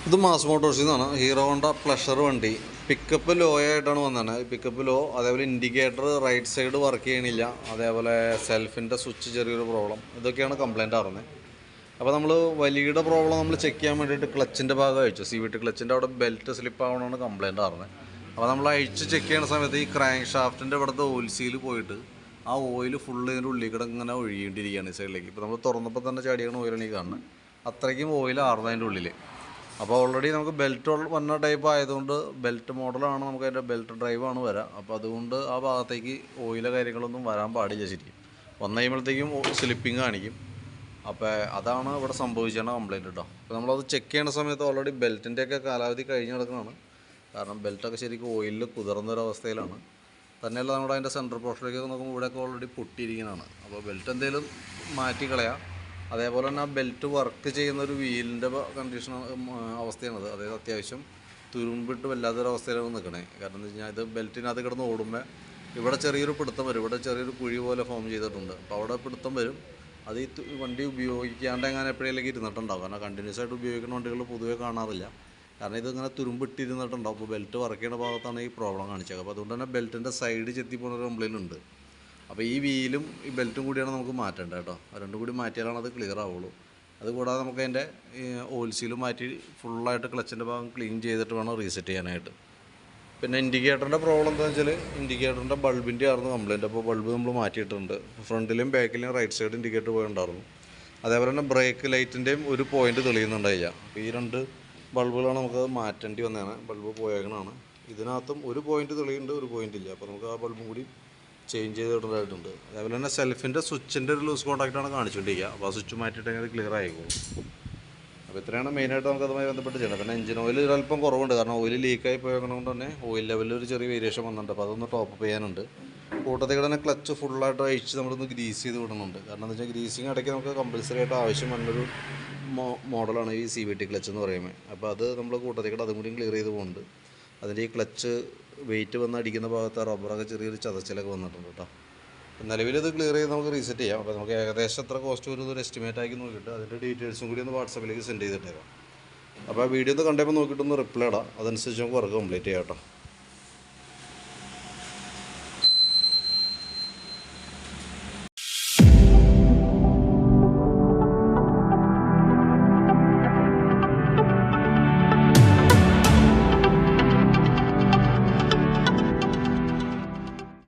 ഇത് മാസ് മോട്ടോഴ്സിൽ നിന്നാണ്. Hero Honda pleasure വണ്ടി. പിക്കപ്പ് ലോ ആയിട്ടാണ് വന്നത്. പിക്കപ്പ് ലോ, അതേപോലെ ഇൻഡിക്കേറ്റർ റൈറ്റ് സൈഡ് വർക്ക് ചെയ്യണില്ല, അതേപോലെ സെൽഫിൻ്റെ സ്വിച്ച് ചെറിയൊരു പ്രോബ്ലം, ഇതൊക്കെയാണ് കംപ്ലയിൻ്റ് ആയിരുന്നത്. അപ്പോൾ നമ്മൾ വലിയുടെ പ്രോബ്ലം നമ്മൾ ചെക്ക് ചെയ്യാൻ വേണ്ടിയിട്ട് ക്ലച്ചിൻ്റെ ഭാഗം അയച്ചു. CVT ക്ലച്ചിൻ്റെ അവിടെ ബെൽറ്റ് സ്ലിപ്പ് ആവണമെന്നാണ് കംപ്ലയിൻ്റ് ആയിരുന്നത്. അപ്പോൾ നമ്മൾ അഴിച്ച് ചെക്ക് ചെയ്യുന്ന സമയത്ത് ഈ ക്രാങ്ക് ഷാഫ്റ്റിൻ്റെ ഇവിടുത്തെ ഓയിൽ സീൽ പോയിട്ട് ആ ഓയിൽ ഫുള്ള് ഇതിൻ്റെ ഉള്ളിൽ കൂടെ ഇങ്ങനെ ഒഴുകിക്കൊണ്ടിരിക്കുകയാണ് ഈ സൈഡിലേക്ക്. ഇപ്പോൾ നമ്മൾ തുറന്നപ്പോൾ തന്നെ ചാടിയാണ് ഓയിലാണ് ഈ കാണുന്നത്. അത്രയ്ക്കും ഓയിൽ ആറുന്നത് അതിൻ്റെ ഉള്ളിൽ. അപ്പോൾ ഓൾറെഡി നമുക്ക് ബെൽറ്റ് വന്ന ടൈപ്പ് ആയതുകൊണ്ട് ബെൽറ്റ് മോഡലാണ്, നമുക്ക് അതിൻ്റെ ബെൽറ്റ് ഡ്രൈവാണ് വരാം. അപ്പോൾ അതുകൊണ്ട് ആ ഭാഗത്തേക്ക് ഓയിലെ കാര്യങ്ങളൊന്നും വരാൻ പാടില്ല. ശരിക്കും വന്നു കഴിയുമ്പോഴത്തേക്കും സ്ലിപ്പിങ് കാണിക്കും. അപ്പോൾ അതാണ് ഇവിടെ സംഭവിച്ചാണ് കംപ്ലയിൻറ്റ് കേട്ടോ. അപ്പോൾ നമ്മളത് ചെക്ക് ചെയ്യുന്ന സമയത്ത് ഓൾറെഡി ബെൽറ്റിൻ്റെയൊക്കെ കാലാവധി കഴിഞ്ഞ് കിടക്കുന്നതാണ്. കാരണം ബെൽറ്റൊക്കെ ശരിക്കും ഓയിലിൽ കുതിർന്നൊരവസ്ഥയിലാണ്. തന്നെയല്ല നമ്മുടെ അതിൻ്റെ സെൻട്രൽ പോർഷനിലേക്ക് നോക്കുമ്പോൾ ഇവിടെയൊക്കെ ഓൾറെഡി പൊട്ടിയിരിക്കുന്നതാണ്. അപ്പോൾ ബെൽറ്റ് എന്തെങ്കിലും മാറ്റി കളയാം. അതേപോലെ തന്നെ ആ ബെൽറ്റ് വർക്ക് ചെയ്യുന്ന ഒരു വീലിൻ്റെ കണ്ടീഷൻ അവസ്ഥയാണത്. അതായത് അത്യാവശ്യം തുരുമ്പിട്ട് വല്ലാത്തൊരവസ്ഥയിലാണ് നിൽക്കണേ. കാരണം എന്താ വെച്ച് കഴിഞ്ഞാൽ ഇത് ബെൽറ്റിനകത്ത് കിടന്ന് ഓടുമ്പോൾ ഇവിടെ ചെറിയൊരു പിടുത്തം വരും. ഇവിടെ ചെറിയൊരു കുഴി പോലെ ഫോം ചെയ്തിട്ടുണ്ട്. അപ്പോൾ അവിടെ പിടുത്തം വരും. അത് ഈ വണ്ടി ഉപയോഗിക്കാണ്ട് എങ്ങനെ എപ്പോഴേലേക്ക് ഇരുന്നിട്ടുണ്ടാവും. കാരണം കണ്ടിന്യൂസ് ആയിട്ട് ഉപയോഗിക്കുന്ന വണ്ടികൾ പൊതുവേ കാണാറില്ല. കാരണം ഇതിങ്ങനെ തുരുമ്പിട്ടിരുന്നിട്ടുണ്ടാവും. അപ്പോൾ ബെൽറ്റ് വർക്ക് ചെയ്യുന്ന ഭാഗത്താണ് ഈ പ്രോബ്ലം കാണിച്ചത്. അപ്പോൾ അതുകൊണ്ട് തന്നെ ബെൽറ്റിൻ്റെ സൈഡ് ചെത്തി പോകുന്ന ഒരു കംപ്ലയിൻ്റ് ഉണ്ട്. അപ്പോൾ ഈ വീലും ഈ ബെൽറ്റും കൂടിയാണ് നമുക്ക് മാറ്റേണ്ടത് കേട്ടോ. രണ്ടും കൂടി മാറ്റിയാലാണ് അത് ക്ലിയർ ആവുള്ളൂ. അതുകൂടാതെ നമുക്ക് അതിൻ്റെ ഓയിൽ സീലും മാറ്റി ഫുള്ളായിട്ട് ക്ലച്ചിൻ്റെ ഭാഗം ക്ലീൻ ചെയ്തിട്ട് വേണം റീസെറ്റ് ചെയ്യാനായിട്ട്. പിന്നെ ഇൻഡിക്കേറ്ററിൻ്റെ പ്രോബ്ലം എന്താണെന്ന് വെച്ചാൽ ഇൻഡിക്കേറ്ററിൻ്റെ ബൾബിൻ്റെ ആയിരുന്നു കംപ്ലയിൻറ്റ്. അപ്പോൾ ബൾബ് നമ്മൾ മാറ്റിയിട്ടുണ്ട്. ഫ്രണ്ടിലും ബാക്കിലും റൈറ്റ് സൈഡ് ഇൻഡിക്കേറ്റർ പോയിട്ടുണ്ടായിരുന്നു. അതേപോലെ തന്നെ ബ്രേക്ക് ലൈറ്റിൻ്റെയും ഒരു പോയിൻ്റ് തെളിയുന്നുണ്ടായില്ല. അപ്പോൾ ഈ രണ്ട് ബൾബുകളാണ് നമുക്ക് മാറ്റേണ്ടി വന്നതാണ്. ബൾബ് പോയേക്കണതാണ്. ഇതിനകത്തും ഒരു പോയിൻ്റ് തെളിയുന്നുണ്ട്, ഒരു പോയിൻ്റ് ഇല്ല. അപ്പോൾ നമുക്ക് ആ ബൾബും കൂടി ചേഞ്ച് ചെയ്തിട്ടുണ്ടായിട്ടുണ്ട്. അതേപോലെ തന്നെ സെൽഫിൻ്റെ സ്വിച്ചിൻ്റെ ഒരു ലൂസ് കോൺടാക്റ്റാണ് കാണിച്ചുകൊണ്ടിരിക്കുക. അപ്പോൾ ആ സ്വിച്ച് മാറ്റിയിട്ടെങ്കിൽ അത് ക്ലിയർ ആയിക്കോളും. അപ്പോൾ ഇത്രയാണ് മെയിനായിട്ട് നമുക്ക് അതുമായി ബന്ധപ്പെട്ട് ചെയ്യണം. പിന്നെ എഞ്ചിൻ ഓയിൽ ഒരല്പം കുറവുണ്ട്. കാരണം ഓയിൽ ലീക്കായി പോയതുകൊണ്ട് തന്നെ ഓയിൽ ലെവലിൽ ഒരു ചെറിയ വേരിയേഷൻ വന്നിട്ടുണ്ട്. അപ്പോൾ അതൊന്ന് ടോപ്പ് ചെയ്യാനുണ്ട്. കൂട്ടത്തിൽ തന്നെ ക്ലച്ച് ഫുള്ളായിട്ട് അഴിച്ച് നമ്മളൊന്ന് ഗ്രീസ് ചെയ്ത് വിടുന്നുണ്ട്. കാരണം എന്താ വെച്ചാൽ ഗ്രീസിങ് ഇടയ്ക്ക് നമുക്ക് കമ്പൽസറി ആയിട്ട് ആവശ്യം വന്നൊരു മോഡലാണ് ഈ CVT ക്ലച്ച് എന്ന് പറയുമ്പോൾ. അപ്പോൾ അത് നമ്മൾ കൂട്ടത്തിൽ അതും കൂടി ക്ലിയർ ചെയ്ത് പോകുന്നുണ്ട്. അതിൻ്റെ ഈ ക്ലച്ച് വെയിറ്റ് വന്ന് അടിക്കുന്ന ഭാഗത്ത് റബ്ബറൊക്കെ ചെറിയൊരു ചതച്ചിലൊക്കെ വന്നിട്ടുണ്ട് കേട്ടോ. നിലവിൽ ഇത് ക്ലിയർ ചെയ്ത് നമുക്ക് റീസെറ്റ് ചെയ്യാം. അപ്പോൾ നമുക്ക് ഏകദേശം എത്ര കോസ്റ്റ് വരും ഒരു എസ്റ്റിമേറ്റ് ആക്കി നോക്കിയിട്ട് അതിൻ്റെ ഡീറ്റെയിൽസും കൂടി ഒന്ന് വാട്സാപ്പിലേക്ക് സെൻഡ് ചെയ്തിട്ടേക്കാം. അപ്പോൾ ആ വീഡിയോ ഒന്ന് കണ്ടപ്പോൾ നോക്കിയിട്ടൊന്ന് റിപ്ലൈ ഇടാം. അതനുസരിച്ച് നമുക്ക് വർക്ക് കംപ്ലീറ്റ് ചെയ്യാം കേട്ടോ.